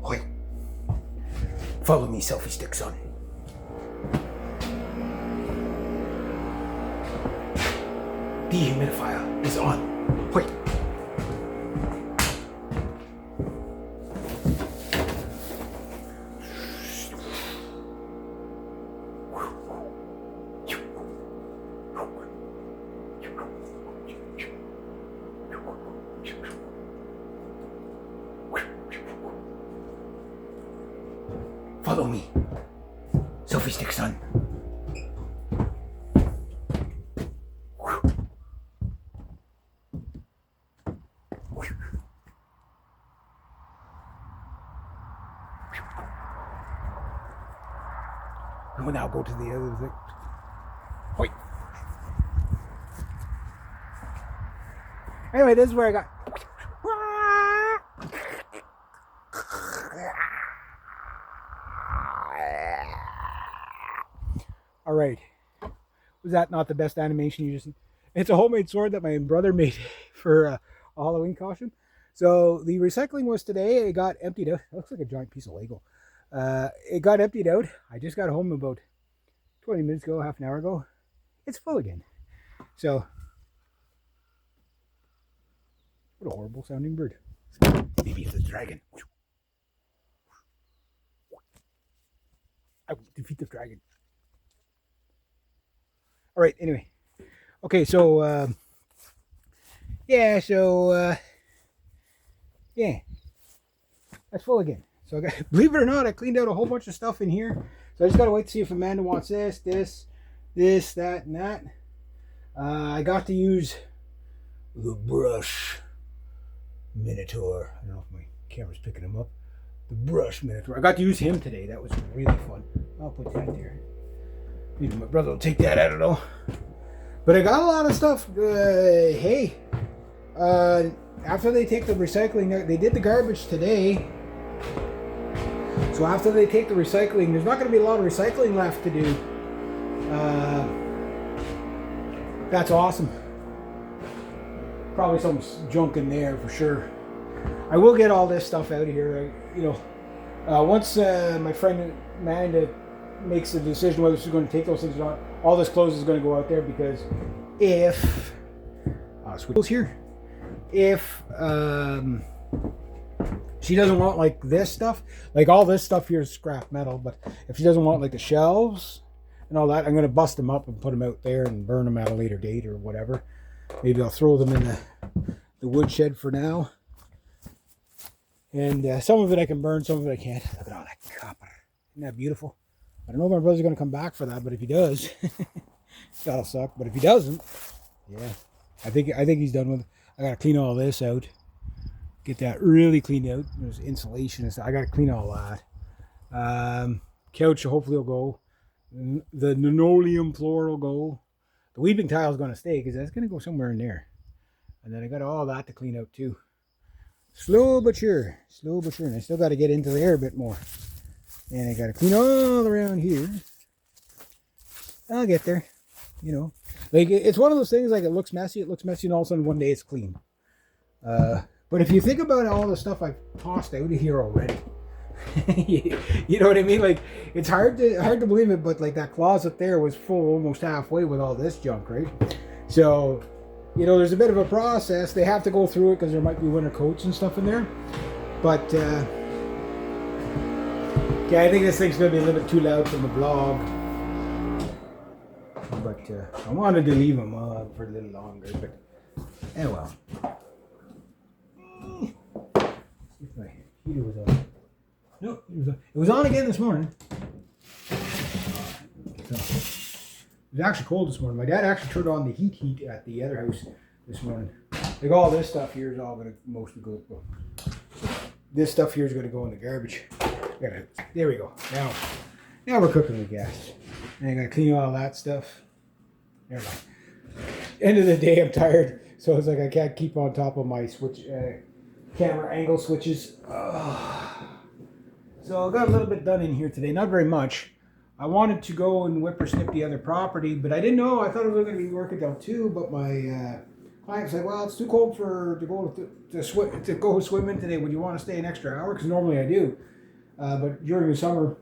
Hoi. Follow me, selfie stick son. Dehumidifier is on. Hoi. Follow me. Selfie stick son. And we'll now go to the other thing. Wait. Anyway, this is where I got. All right. Was that not the best animation you just? It's a homemade sword that my brother made for a Halloween costume. So the recycling was today. It got emptied out. It looks like a giant piece of Lego. It got emptied out. I just got home about 20 minutes ago, half an hour ago. It's full again. So, what a horrible sounding bird. Maybe it's a dragon. I will defeat the dragon. All right, anyway. Okay, so, yeah, that's full again. So, believe it or not, I cleaned out a whole bunch of stuff in here. So, I just got to wait to see if Amanda wants this, that, and that. I got to use the brush Minotaur. I don't know if my camera's picking him up. The brush Minotaur. I got to use him today. That was really fun. I'll put that there. Maybe my brother will take that, I don't know. But I got a lot of stuff. Hey, after they take the recycling, they did the garbage today. So after they take the recycling, there's not going to be a lot of recycling left to do. That's awesome. Probably some junk in there for sure. I will get all this stuff out of here. Once my friend Amanda makes the decision whether she's going to take those things or not, all this clothes is going to go out there because if she doesn't want like this stuff, like all this stuff here is scrap metal, but if she doesn't want like the shelves and all that, I'm going to bust them up and put them out there and burn them at a later date or whatever. Maybe I'll throw them in the woodshed for now. And some of it I can burn, some of it I can't. Look at all that copper. Isn't that beautiful? I don't know if my brother's going to come back for that, but if he does, that'll suck. But if he doesn't, yeah, I think he's done with it. I got to clean all this out. Get that really cleaned out. There's insulation and stuff. I got to clean all that. Couch hopefully will go. The linoleum floor will go. The weeping tile is going to stay because that's going to go somewhere in there. And then I got all that to clean out too. Slow but sure. And I still got to get into there a bit more. And I got to clean all around here. I'll get there. Like it's one of those things, like it looks messy, and all of a sudden one day it's clean. But if you think about all the stuff I've tossed out of here already, you know what I mean? Like it's hard to believe it, but like that closet there was full almost halfway with all this junk, right? So, there's a bit of a process. They have to go through it because there might be winter coats and stuff in there. But yeah, I think this thing's going to be a little bit too loud for the vlog. But I wanted to leave them on for a little longer. But, well. If my heater was on. No, it was on again this morning. So, it was actually cold this morning. My dad actually turned on the heat at the other house this morning. Like all this stuff here is all going to mostly go. This stuff here is going to go in the garbage. There we go. Now we're cooking with gas. And I got to clean all that stuff. Never mind. End of the day, I'm tired. So it's like I can't keep on top of my camera angle switches. So I got a little bit done in here today. Not very much. I wanted to go and whippersnip the other property, but I didn't know. I thought it was going to be working till 2, but my client said, well, it's too cold to go swimming today. Would you want to stay an extra hour? Because normally I do. But during the summer,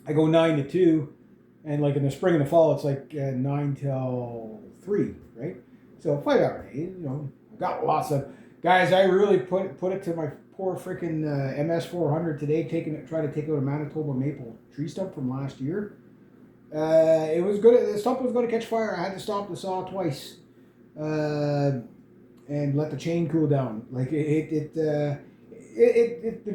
I go 9 to 2, and like in the spring and the fall, it's like 9 till 3, right? So 5 hour days. I've got lots of guys. I really put it to my poor freaking MS 400 today, trying to take out a Manitoba maple tree stump from last year. It was good. The stump was going to catch fire. I had to stop the saw twice, and let the chain cool down. Like the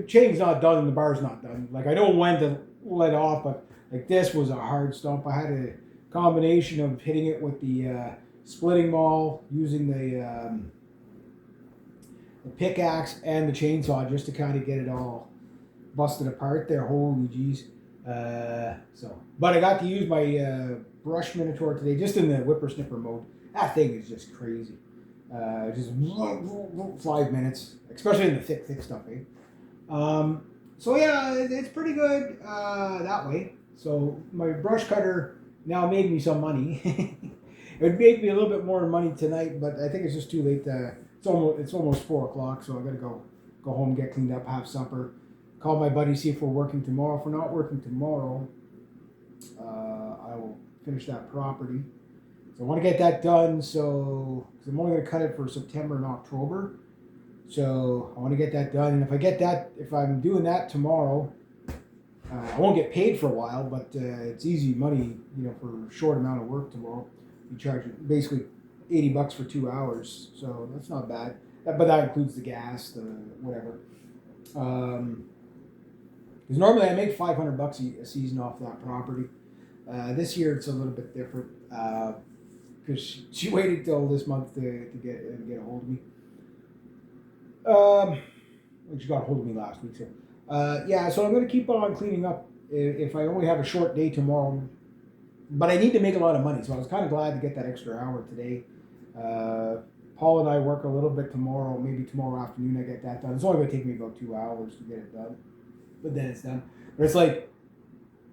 chain's not done and the bar's not done. Like I know when to let off, but like this was a hard stump. I had a combination of hitting it with the splitting maul, using the pickaxe and the chainsaw just to kind of get it all busted apart there. Holy jeez. But I got to use my brush minotaur today, just in the whippersnipper mode. That thing is just crazy. Just 5 minutes, especially in the thick stuff, eh? So yeah, it's pretty good that way. So my brush cutter now made me some money. It would make me a little bit more money tonight, but I think it's just too late. It's almost 4 o'clock, so I gotta go home, get cleaned up, have supper, call my buddy, see if we're working tomorrow. If we're not working tomorrow, I will finish that property. So I want to get that done. So cause I'm only going to cut it for September and October. So I want to get that done. And if I'm doing that tomorrow, I won't get paid for a while, but it's easy money, for a short amount of work tomorrow. You charge basically $80 for 2 hours, so that's not bad. But that includes the gas, the whatever. Because normally I make $500 a season off that property. This year it's a little bit different because she waited till this month to get a hold of me. She got a hold of me last week. So so I'm going to keep on cleaning up. If I only have a short day tomorrow, but I need to make a lot of money, so I was kind of glad to get that extra hour today. Paul and I work a little bit tomorrow. Maybe tomorrow afternoon I get that done. It's only going to take me about 2 hours to get it done, but then it's done. But it's like,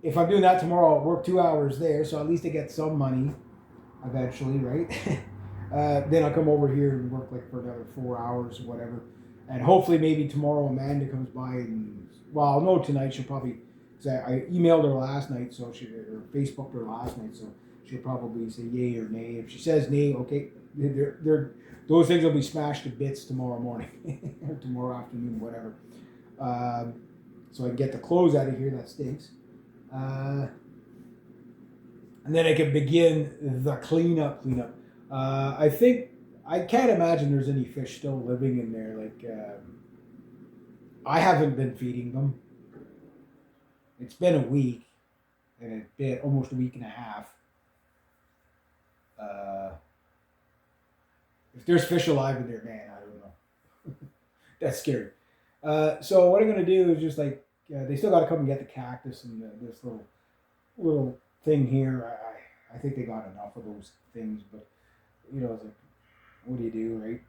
if I'm doing that tomorrow, I'll work 2 hours there, so at least I get some money eventually, right? Then I'll come over here and work like for another 4 hours or whatever. And hopefully maybe tomorrow Amanda comes by and, well, I'll know tonight. She'll probably, because I emailed her last night, or Facebooked her last night, so she'll probably say yay or nay. If she says nay, okay, those things will be smashed to bits tomorrow morning or tomorrow afternoon, whatever. So I can get the clothes out of here. That stinks. And then I can begin the cleanup. I can't imagine there's any fish still living in there. Like, I haven't been feeding them. It's been a week, and it's been almost a week and a half. If there's fish alive in there, man, I don't know. That's scary. So what I'm gonna do is just like they still got to come and get the cactus and this little thing here. I think they got enough of those things, but it's like, what do you do, right?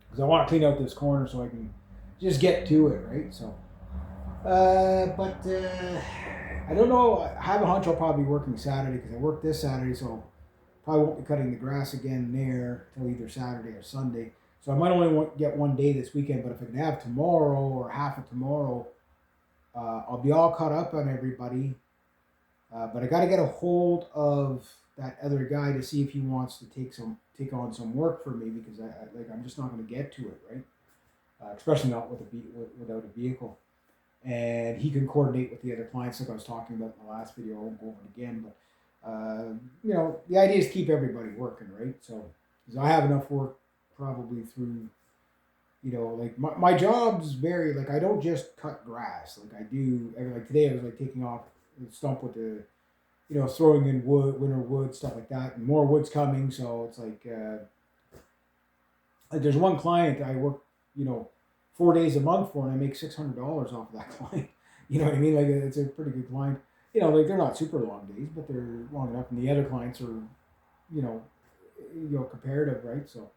Because I want to clean out this corner so I can just get to it, right? So, but I don't know. I have a hunch I'll probably be working Saturday because I work this Saturday, so probably won't be cutting the grass again there till either Saturday or Sunday. So I might only get one day this weekend, but if I can have tomorrow or half of tomorrow, I'll be all caught up on everybody. But I got to get a hold of that other guy to see if he wants to take on some work for me, because I'm just not going to get to it, right? Especially not without a vehicle. And he can coordinate with the other clients, like I was talking about in the last video. I won't go over it again, but the idea is to keep everybody working, right? So, because I have enough work probably through, like my jobs vary. Like I don't just cut grass. Like I do. Like today, I was like taking off the stump with the, throwing in winter wood, stuff like that, and more wood's coming. So it's like there's one client I work, 4 days a month for, and I make $600 off of that client. You know what I mean? Like it's a pretty good client. Like they're not super long days, but they're long enough, and the other clients are, comparative, right? So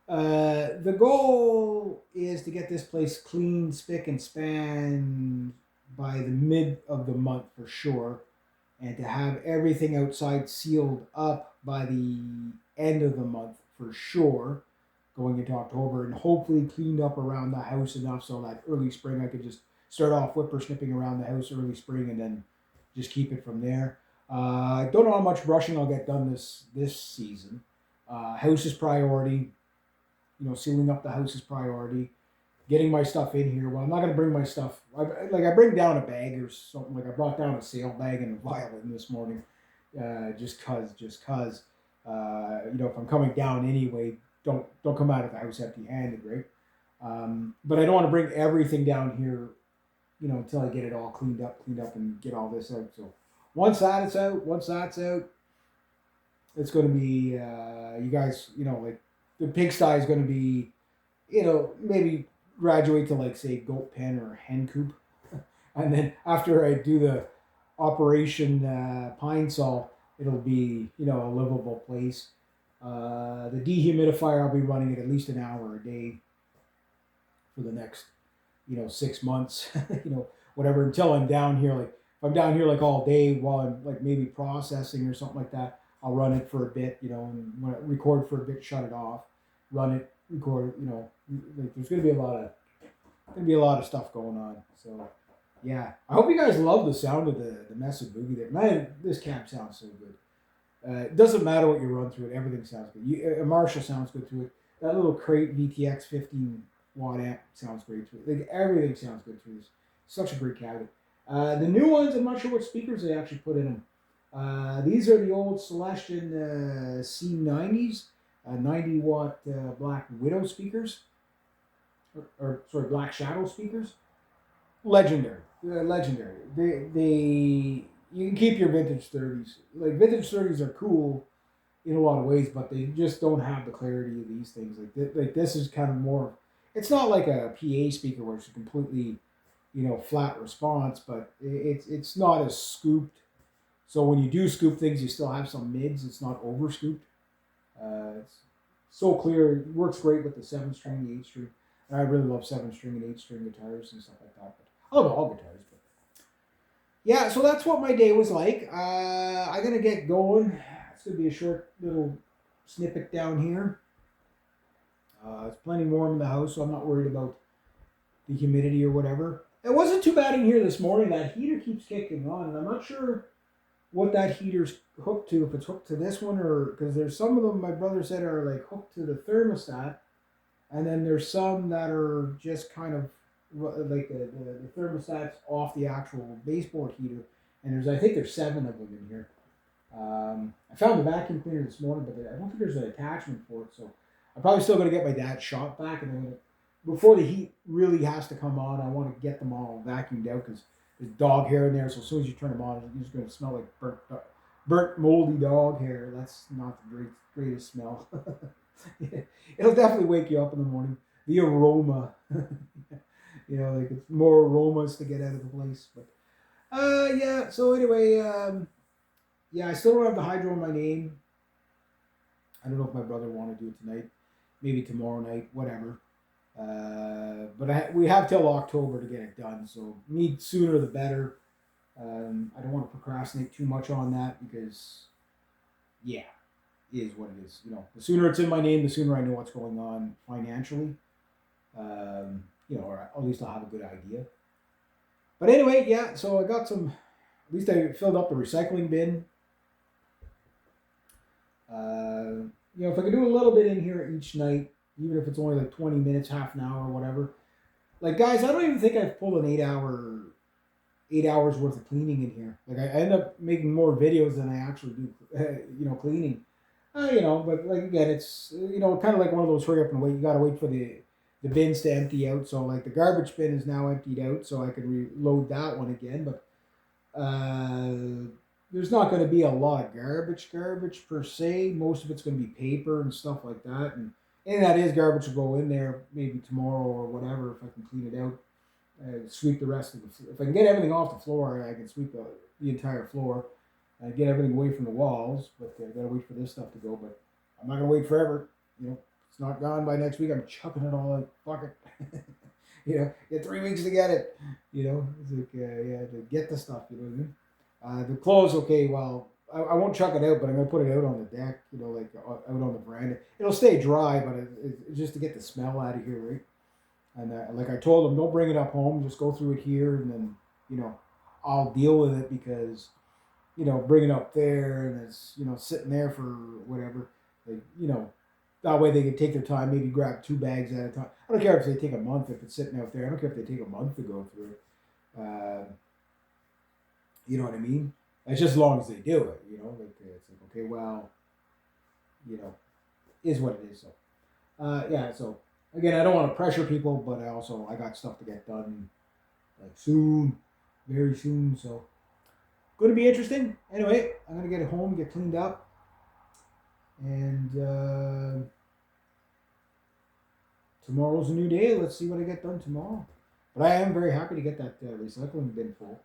the goal is to get this place clean, spick and span by the mid of the month for sure, and to have everything outside sealed up by the end of the month for sure, going into October, and hopefully cleaned up around the house enough so that early spring I could just start off whippersnipping around the house early spring and then just keep it from there. I don't know how much brushing I'll get done this season. House is priority. Sealing up the house is priority. Getting my stuff in here. Well, I'm not going to bring my stuff. I bring down a bag or something. Like I brought down a sail bag and a violin this morning, just cause. If I'm coming down anyway, don't come out of the house empty-handed, right? But I don't want to bring everything down here, until I get it all cleaned up, and get all this out. So once that's out, it's going to be you guys. Like the pigsty is going to be, maybe graduate to like say goat pen or hen coop, and then after I do the Operation Pine Sol, it'll be a livable place. The dehumidifier I'll be running it at least an hour a day for the next 6 months, whatever, until I'm down here. Like if I'm down here like all day while I'm like maybe processing or something like that, I'll run it for a bit, and when I record for a bit, shut it off, run it, record, like there's gonna be a lot of stuff going on. So yeah, I hope you guys love the sound of the Mesa Boogie there. Man, this cab sounds so good. It doesn't matter what you run through it, everything sounds good. A Marshall sounds good to it. That little crate VTX 15 watt amp sounds great to it. Like everything sounds good to it. It's such a great cabinet. The new ones, I'm not sure what speakers they actually put in them. These are the old Celestion C90s, 90 watt Black Widow speakers, or sorry, Black Shadow speakers. Legendary. They you can keep your vintage 30s. Like vintage 30s are cool in a lot of ways, but they just don't have the clarity of these things. Like this is kind of more. It's not like a PA speaker where it's a completely, flat response, but it's not as scooped. So when you do scoop things, you still have some mids. It's not over scooped. It's so clear. It works great with the 7-string, the 8-string. And I really love 7-string and 8-string guitars and stuff like that. But I love all guitars. But yeah, so that's what my day was like. I'm going to get going. It's going to be a short little snippet down here. It's plenty warm in the house, so I'm not worried about the humidity or whatever. It wasn't too bad in here this morning. That heater keeps kicking on, and I'm not sure what that heater's hooked to, if it's hooked to this one, or because there's some of them my brother said are like hooked to the thermostat, and then there's some that are just kind of like the thermostat's off the actual baseboard heater, and I think there's 7 of them in here. I found the vacuum cleaner this morning, but I don't think there's an attachment for it, so I'm probably still going to get my dad's shop back, and then before the heat really has to come on, I want to get them all vacuumed out because there's dog hair in there, so as soon as you turn them on, it's just going to smell like burnt moldy dog hair. That's not the greatest smell. It'll definitely wake you up in the morning. The aroma, like it's more aromas to get out of the place. But yeah. So anyway, I still don't have the hydro in my name. I don't know if my brother will want to do it tonight, maybe tomorrow night, whatever. But we have till October to get it done, so sooner the better. I don't want to procrastinate too much on that because, yeah, it is what it is. The sooner it's in my name, the sooner I know what's going on financially. Or at least I'll have a good idea. But anyway, yeah. So I got some. At least I filled up the recycling bin. If I could do a little bit in here each night, even if it's only like 20 minutes, half an hour, or whatever. Like, guys, I don't even think I've pulled an 8 hours worth of cleaning in here. Like, I end up making more videos than I actually do, cleaning. But like, again, it's, kind of like one of those hurry up and wait. You got to wait for the bins to empty out. So, like, the garbage bin is now emptied out, so I can reload that one again. But there's not going to be a lot of garbage per se. Most of it's going to be paper and stuff like that. And that is garbage will go in there maybe tomorrow or whatever if I can clean it out. Sweep the rest of the floor. If I can get everything off the floor, I can sweep the entire floor. Get everything away from the walls. But I got to wait for this stuff to go. But I'm not going to wait forever. It's not gone by next week. I'm chucking it all out. Fuck it. You get 3 weeks to get it. It's like, to get the stuff. You know what I mean? The clothes, okay, well, I won't chuck it out, but I'm gonna put it out on the deck, like out on the veranda. It'll stay dry, but just to get the smell out of here, right? And like I told them, don't bring it up home. Just go through it here, and then you know I'll deal with it because bring it up there and it's sitting there for whatever. Like that way they can take their time. Maybe grab 2 bags at a time. I don't care if they take a month if it's sitting out there. I don't care if they take a month to go through it. You know what I mean? It's just as long as they do it. Like it's like okay, well, is what it is. So yeah. So again, I don't want to pressure people, but I got stuff to get done like soon, very soon. So going to be interesting. Anyway, I'm going to get it home, get cleaned up, and tomorrow's a new day. Let's see what I get done tomorrow. But I am very happy to get that recycling bin full.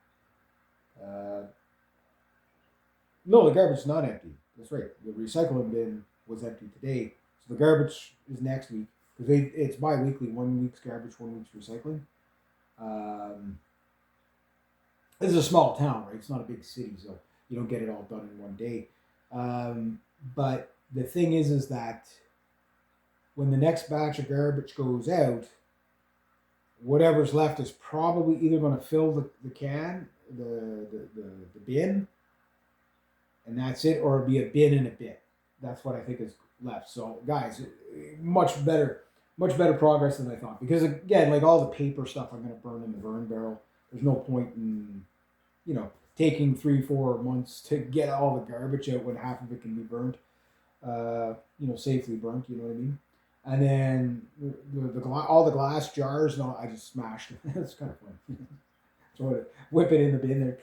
No, the garbage is not empty. That's right. The recycling bin was empty today. So the garbage is next week. Because it's bi-weekly. 1 week's garbage, 1 week's recycling. This is a small town, right? It's not a big city, so you don't get it all done in one day. But the thing is that when the next batch of garbage goes out, whatever's left is probably either going to fill the can, the bin, and that's it, or be a bin and a bin. That's what I think is left. So, guys, much better progress than I thought. Because again, like all the paper stuff, I'm going to burn in the burn barrel. There's no point in taking 3-4 months to get all the garbage out when half of it can be burnt, safely burnt. You know what I mean? And then all the glass jars, no, I just smashed it. It's kind of fun. So whip it in the bin there.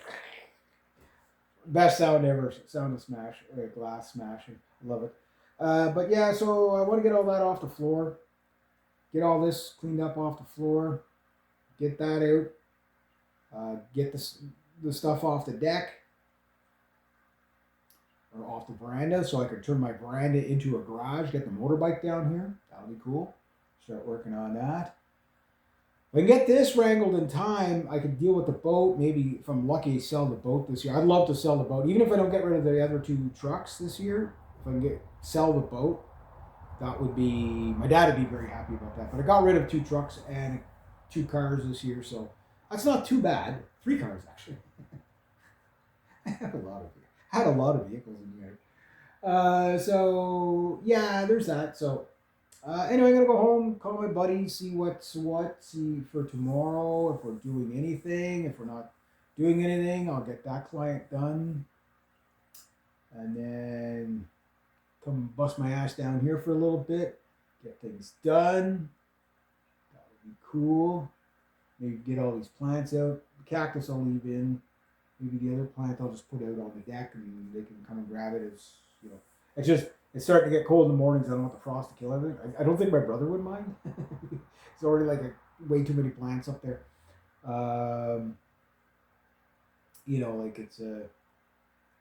Best sound ever. Sound of smash, glass smashing. Love it. But yeah, so I want to get all that off the floor. Get all this cleaned up off the floor. Get that out. Get the stuff off the deck or off the veranda so I could turn my veranda into a garage. Get the motorbike down here. That'll be cool. Start working on that. If I can get this wrangled in time, I could deal with the boat. Maybe if I'm lucky, sell the boat this year. I'd love to sell the boat, even if I don't get rid of the other 2 trucks this year. If I can sell the boat, that would be. My dad would be very happy about that. But I got rid of 2 trucks and 2 cars this year, so that's not too bad. 3 cars actually. I had a lot of vehicles in here. So yeah, there's that. So. Anyway, I'm gonna go home, call my buddies, see what's what, see for tomorrow if we're doing anything. If we're not doing anything, I'll get that client done, and then come bust my ass down here for a little bit, get things done. That would be cool. Maybe get all these plants out. The cactus I'll leave in. Maybe the other plant I'll just put out on the deck and they can come and grab it. It's just. It's starting to get cold in the mornings. I don't want the frost to kill everything. I don't think my brother would mind. It's already like way too many plants up there. Like it's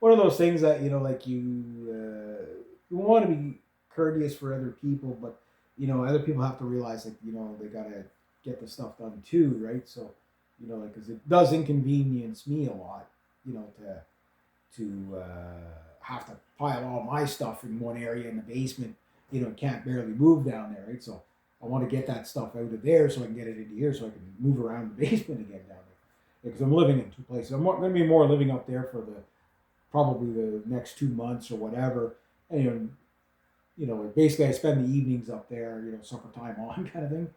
one of those things that like you want to be courteous for other people, but other people have to realize that they gotta get the stuff done too, right? So because it does inconvenience me a lot, to have to pile all my stuff in one area in the basement, can't barely move down there, right? So I want to get that stuff out of there so I can get it into here so I can move around the basement again down there. Because I'm living in 2 places. I'm going to be more living up there for probably the next 2 months or whatever. And, basically I spend the evenings up there, supper time on kind of thing.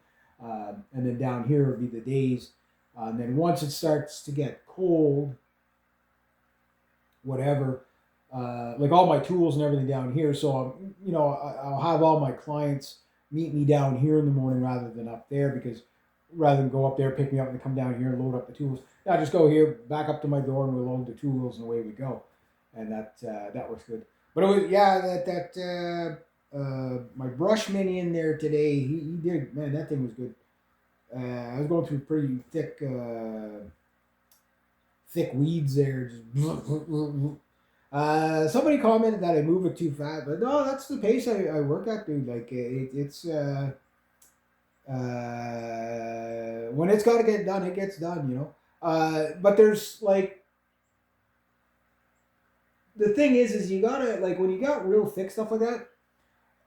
And then down here would be the days. And then once it starts to get cold, whatever, like all my tools and everything down here. So, I'll have all my clients meet me down here in the morning rather than up there, because rather than go up there, pick me up and come down here and load up the tools. I just go here, back up to my door, and we load the tools and away we go. And that works good. But it was, my brush mini in there today, he did, man, that thing was good. I was going through pretty thick weeds there. Just somebody commented that I move it too fast, but no, that's the pace I work at, dude. Like it's when it's got to get done, it gets done, But there's like the thing is you gotta, like, when you got real thick stuff like that,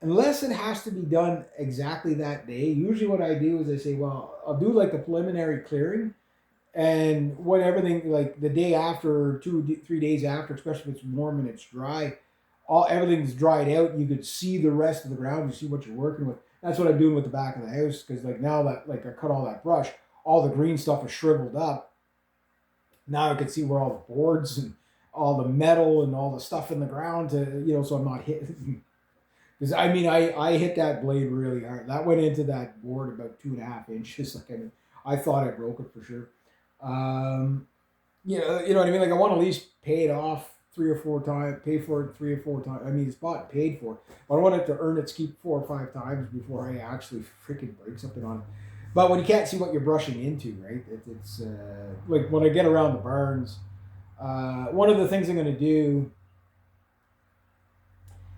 unless it has to be done exactly that day, usually what I do is I say, well, I'll do like the preliminary clearing, and when everything, like the day after, 2 3 days after, especially if it's warm and it's dry, all everything's dried out. You could see the rest of the ground. You see what you're working with. That's what I'm doing with the back of the house, because like now that, like, I cut all that brush, all the green stuff is shriveled up. Now I can see where all the boards and all the metal and all the stuff in the ground, to, so I'm not hitting. Because I mean, I hit that blade really hard. That went into that board about 2.5 inches. Like, I mean, I thought I broke it for sure. Um, you know what I mean. Like, I want to at least pay it off 3 or 4 times, pay for it 3 or 4 times. I mean, it's bought and paid for, but I want it to earn its keep 4 or 5 times before I actually freaking break something on it. But when you can't see what you're brushing into, right? It's like when I get around the barns. One of the things I'm going to do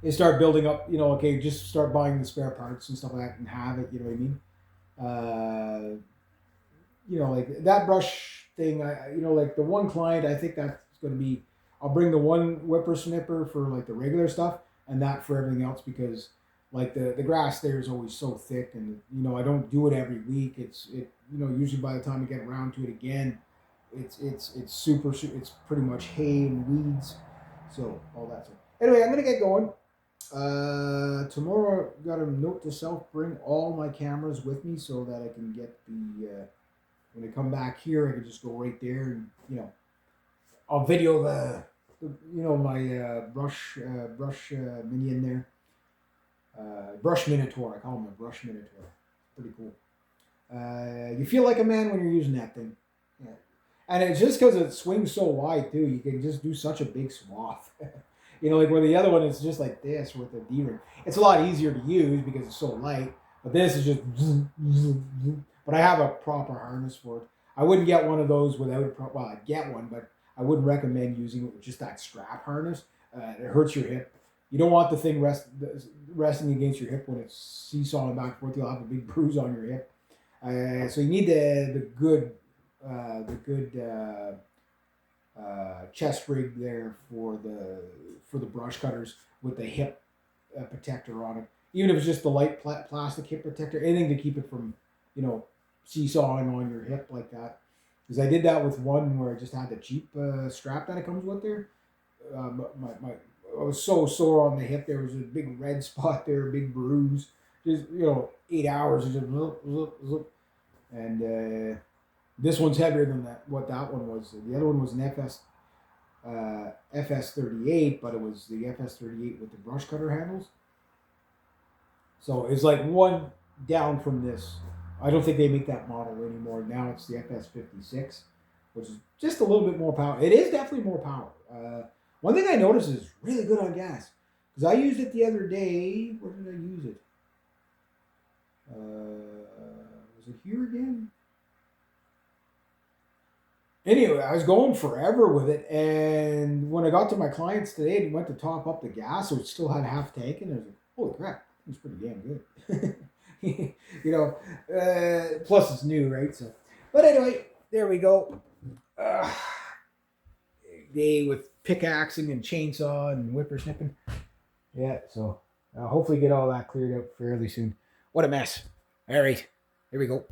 is start building up. Okay, just start buying the spare parts and stuff like that, and have it. You know what I mean? Like that brush thing. Like the one client, I think that's going to be. I'll bring the one whippersnipper for like the regular stuff, and that for everything else, because like the grass there is always so thick, and I don't do it every week. Usually by the time I get around to it again, it's super. It's pretty much hay and weeds, so all that stuff. Anyway, I'm gonna get going. Tomorrow, got a note to self: bring all my cameras with me so that I can get the. When I come back here, I can just go right there, and I'll video my brush minion there. Brush Minotaur. I call him a brush Minotaur. Pretty cool. You feel like a man when you're using that thing. Yeah. And it's just because it swings so wide too. You can just do such a big swath. Like where the other one is just like this with the D-ring. It's a lot easier to use because it's so light. But this is just. But I have a proper harness for it. I wouldn't get one of those without a well, I'd get one, but I wouldn't recommend using it with just that strap harness. It hurts your hip. You don't want the thing resting against your hip when it's seesawing back and forth. You'll have a big bruise on your hip. So you need the good chest rig there for the brush cutters with the hip protector on it. Even if it's just the light plastic hip protector, anything to keep it from seesawing on your hip like that. Because I did that with one where I just had the cheap strap that it comes with there. I was so sore on the hip. There was a big red spot there, a big bruise. Just 8 hours and just look. And this one's heavier than what that one was. The other one was an FS38, but it was the FS38 with the brush cutter handles. So it's like one down from this. I don't think they make that model anymore. Now it's the FS56, which is just a little bit more power. It is definitely more power. One thing I noticed is really good on gas. Because I used it the other day. Where did I use it? Was it here again? Anyway, I was going forever with it. And when I got to my clients today and went to top up the gas, so it still had half tank. And I was like, holy crap, it's pretty damn good. Plus it's new, right? So, but anyway, there we go. Day with pickaxing and chainsaw and whippersnipping. Yeah, so hopefully get all that cleared up fairly soon. What a mess. All right, here we go.